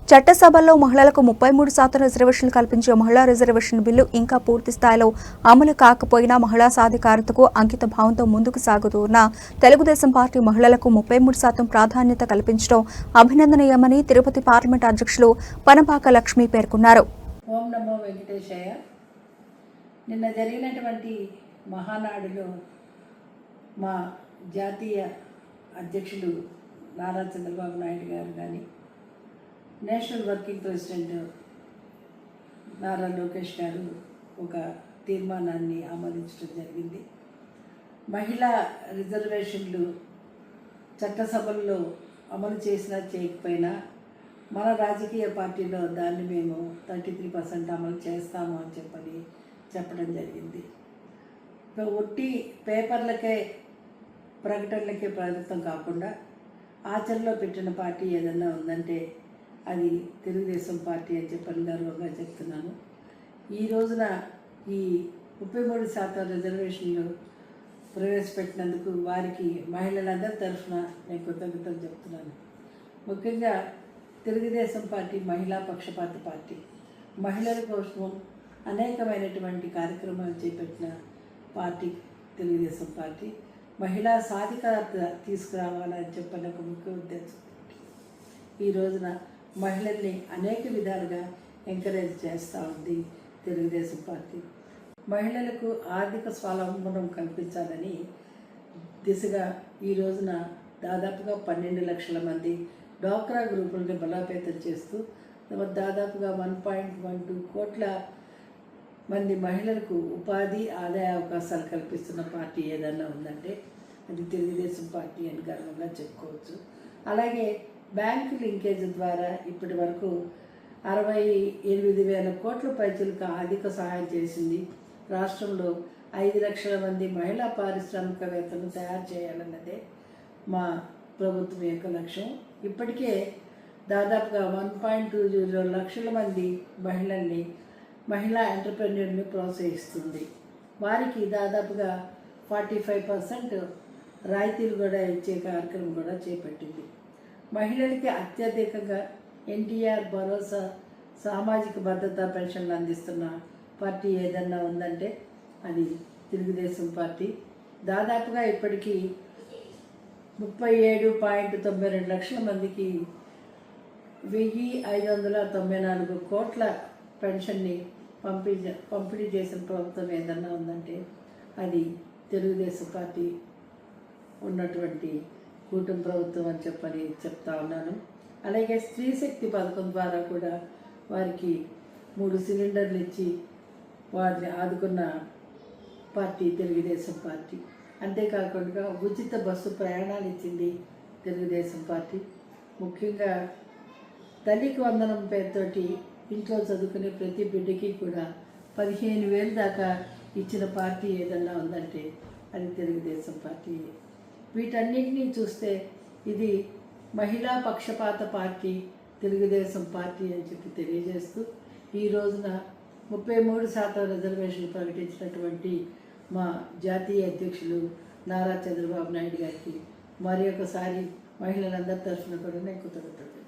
చట్టసభల్లో మహిళలకు 33% రిజర్వేషన్లు కల్పించే మహిళా రిజర్వేషన్ బిల్లు ఇంకా పూర్తి స్థాయిలో అమలు కాకపోయినా మహిళా సాధికారతకు అంకిత భావంతో ముందుకు సాగుతున్న తెలుగుదేశం పార్టీ మహిళలకు 33% ప్రాధాన్యత కల్పించడం అభినందనీయమని తిరుపతి పార్లమెంట్ అధ్యక్షులు పనపాక లక్ష్మి పేర్కొన్నారు. ఓం నమో వెంకటేశయ్య. నిన్న జరిగినటువంటి మహానాడులో మా జాతీయ అధ్యక్షులు నారా చంద్రబాబు నాయుడు గారు కానీ, national working president Nara Lokesh గారు ఒక తీర్మానాన్ని ఆమోదించడం జరిగింది. మహిళా రిజర్వేషన్లు చట్టసభల్లో అమలు చేసినా చేయకపోయినా మన రాజకీయ పార్టీలో దాన్ని మేము 33% అమలు చేస్తాము అని చెప్పడం జరిగింది. ఒట్టి పేపర్లకే ప్రకటనలకే పరిమితం కాకుండా ఆచరణలో పెట్టిన పార్టీ ఏదన్నా ఉందంటే అది తెలుగుదేశం పార్టీ అని చెప్పని గర్వంగా చెప్తున్నాను. ఈ రోజున ఈ 33% రిజర్వేషన్లు ప్రవేశపెట్టినందుకు వారికి మహిళలందరి తరఫున నేను కృతజ్ఞతలు చెప్తున్నాను. ముఖ్యంగా తెలుగుదేశం పార్టీ మహిళా పక్షపాత పార్టీ, మహిళల కోసం అనేకమైనటువంటి కార్యక్రమాలు చేపట్టిన పార్టీ తెలుగుదేశం పార్టీ. మహిళా సాధికారత తీసుకురావాలని చెప్పిన ఒక ముఖ్య ఉద్దేశం. ఈ రోజున మహిళల్ని అనేక విధాలుగా ఎంకరేజ్ చేస్తూ ఉంది తెలుగుదేశం పార్టీ. మహిళలకు ఆర్థిక స్వావలంబనం కల్పించాలని దిశగా ఈ రోజున దాదాపుగా 12 లక్షల మంది డ్వాక్రా గ్రూపులను బలోపేతం చేస్తూ దాదాపుగా 1.12 కోట్ల మంది మహిళలకు ఉపాధి ఆదాయ అవకాశాలు కల్పిస్తున్న పార్టీ ఏదన్నా ఉందంటే అది తెలుగుదేశం పార్టీ అని గర్వంగా చెప్పుకోవచ్చు. అలాగే బ్యాంకు లింకేజ్ ద్వారా ఇప్పటి వరకు 68,000 కోట్ల పైసలకు ఆర్థిక సహాయం చేసింది. రాష్ట్రంలో 5 లక్షల మంది మహిళా పారిశ్రామికవేత్తలను తయారు చేయాలన్నదే మా ప్రభుత్వం యొక్క లక్ష్యం. ఇప్పటికే దాదాపుగా 1.20 లక్షల మంది మహిళా ఎంటర్‌ప్రెన్యూర్ని ప్రోత్సహిస్తుంది. వారికి దాదాపుగా 45% రాయితీలు కూడా ఇచ్చే కార్యక్రమం కూడా చేపట్టింది. మహిళలకి అత్యధికంగా ఎన్టీఆర్ భరోసా సామాజిక భద్రతా పెన్షన్లు అందిస్తున్న పార్టీ ఏదన్నా ఉందంటే అది తెలుగుదేశం పార్టీ. దాదాపుగా ఇప్పటికీ 37.92 లక్షల మందికి 1,594 కోట్ల పెన్షన్ని పంపిణీ చేసిన ప్రభుత్వం ఏదన్నా ఉందంటే అది తెలుగుదేశం పార్టీ ఉన్నటువంటి కూటమి ప్రభుత్వం అని చెప్తా ఉన్నాను. అలాగే స్త్రీ శక్తి పథకం ద్వారా కూడా వారికి 3 సిలిండర్లు ఇచ్చి వారిని ఆదుకున్న పార్టీ తెలుగుదేశం పార్టీ. అంతేకాకుండా ఉచిత బస్సు ప్రయాణాలు ఇచ్చింది తెలుగుదేశం పార్టీ. ముఖ్యంగా తల్లికి వందనం పేరుతోటి ఇంట్లో చదువుకునే ప్రతి బిడ్డకి కూడా 15,000 దాకా ఇచ్చిన పార్టీ ఏదన్నా ఉందంటే అది తెలుగుదేశం పార్టీ. వీటన్నిటినీ చూస్తే ఇది మహిళా పక్షపాత పార్టీ తెలుగుదేశం పార్టీ అని తెలియజేస్తూ ఈ రోజున 33% రిజర్వేషన్లు ప్రకటించినటువంటి మా జాతీయ అధ్యక్షులు నారా చంద్రబాబు నాయుడు గారికి మరి ఒకసారి మహిళలందరి తరఫున కూడా నేను కృతజ్ఞతలు